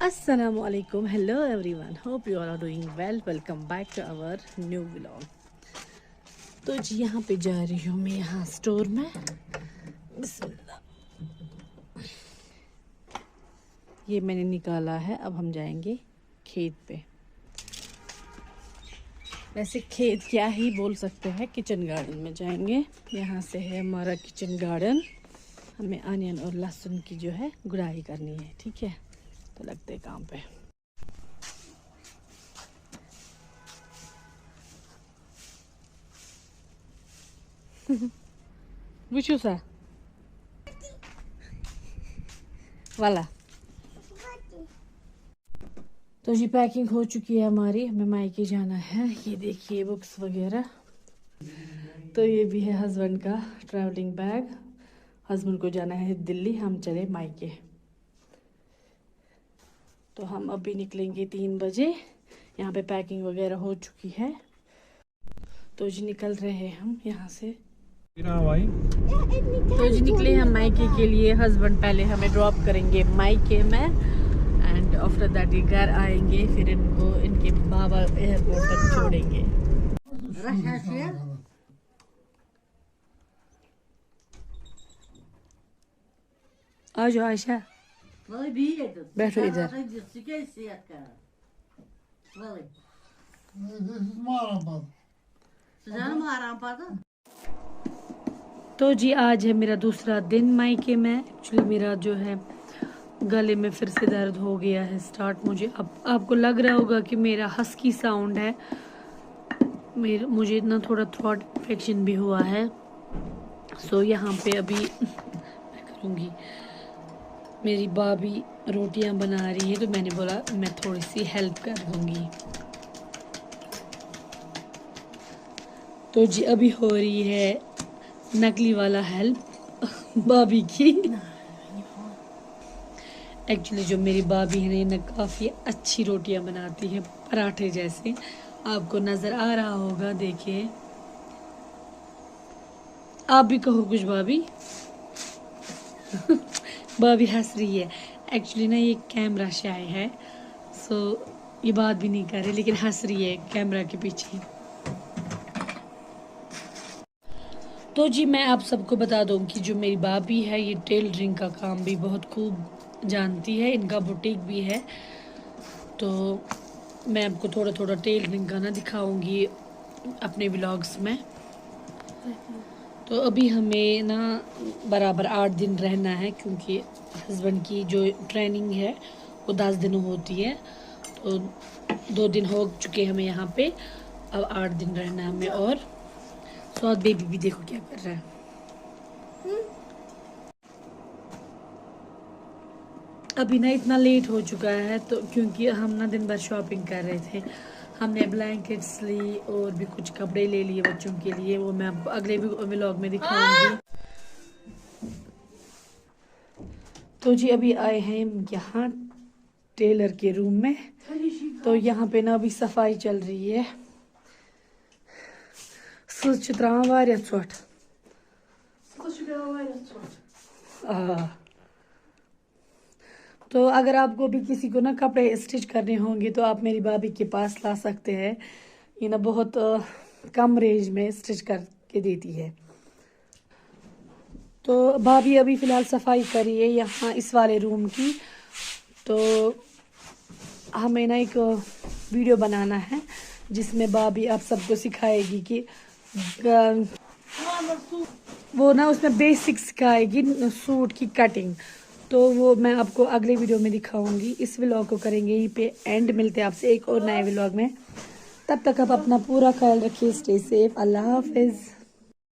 Assalamualaikum. Hello everyone. Hope you all are doing well. Welcome back to our new vlog. तो जी यहाँ पे जा रही हूँ मैं यहाँ स्टोर में। बिस्मिल्लाह। ये मैंने निकाला है। अब हम जाएंगे खेत पे। वैसे खेत क्या ही बोल सकते हैं, किचन गार्डन में जाएंगे। यहाँ से है हमारा किचन गार्डन। हमें अनियन और लहसुन की जो है गुड़ाई करनी है, ठीक है। तो लगते हैं काम पे। विशु सा वाला। तो जी पैकिंग हो चुकी है हमारी। हमें मायके जाना है। ये देखिए बुक्स वगैरह। तो ये भी है हस्बैंड का ट्रैवलिंग बैग। हस्बैंड को जाना है दिल्ली, हम चले मायके। तो हम अभी निकलेंगे 3 बजे। यहाँ पे पैकिंग वगैरह हो चुकी है। तो जी निकल रहे हैं हम यहाँ से। तो जी निकले हम मायके के लिए। हस्बैंड पहले हमें ड्रॉप करेंगे मायके में एंड आफ्टर दैट ये घर आएंगे। फिर इनको इनके बाबा एयरपोर्ट तक छोड़ेंगे। आ जाओ आयशा, बैठो इधर। तो जी आज है मेरा दूसरा दिन मायके में। एक्चुअली मेरा जो है गले में फिर से दर्द हो गया है स्टार्ट। मुझे अब आपको लग रहा होगा कि मेरा हस्की साउंड है। मुझे इतना थोड़ा थ्रोट इन्फेक्शन भी हुआ है। सो यहाँ पे अभी मैं करूँगी। मेरी भाभी रोटियां बना रही है तो मैंने बोला मैं थोड़ी सी हेल्प कर दूंगी। तो जी अभी हो रही है नकली वाला हेल्प भाभी की। एक्चुअली जो मेरी भाभी है ना काफ़ी अच्छी रोटियां बनाती है, पराठे जैसे। आपको नज़र आ रहा होगा, देखिए। आप भी कहो कुछ भाभी। भाभी हंस रही है। एक्चुअली ना ये कैमरा शाय है, सो ये बात भी नहीं कर रही लेकिन हंस रही है कैमरा के पीछे। तो जी मैं आप सबको बता दूं कि जो मेरी भाभी है ये टेलरिंग का काम भी बहुत खूब जानती है। इनका बुटीक भी है। तो मैं आपको थोड़ा थोड़ा टेलरिंग का ना दिखाऊंगी अपने व्लॉग्स में। तो अभी हमें ना बराबर 8 दिन रहना है, क्योंकि हस्बैंड की जो ट्रेनिंग है वो 10 दिन होती है। तो 2 दिन हो चुके हमें यहाँ पे, अब 8 दिन रहना है हमें। और स्वाद बेबी भी देखो क्या कर रहा है। अभी ना इतना लेट हो चुका है तो क्योंकि हम ना दिन भर शॉपिंग कर रहे थे। हमने ब्लैंकेट्स ली और भी कुछ कपड़े ले लिए बच्चों के लिए। वो मैं आपको अगले व्लॉग में दिखाऊंगी। तो जी अभी आए हैं यहाँ टेलर के रूम में। तो यहाँ पे ना अभी सफाई चल रही है। तो अगर आपको भी किसी को ना कपड़े स्टिच करने होंगे तो आप मेरी भाभी के पास ला सकते हैं। ये ना बहुत कम रेंज में स्टिच करके देती है। तो भाभी अभी फ़िलहाल सफाई करी है यहाँ इस वाले रूम की। तो हमें ना एक वीडियो बनाना है जिसमें भाभी आप सबको सिखाएगी कि वो ना उसमें बेसिक सिखाएगी सूट की कटिंग। तो वो मैं आपको अगले वीडियो में दिखाऊंगी। इस व्लॉग को करेंगे यहीं पे एंड। मिलते हैं आपसे एक और नए व्लॉग में। तब तक आप अपना पूरा ख्याल रखिए। Stay safe. अल्लाह हाफिज़।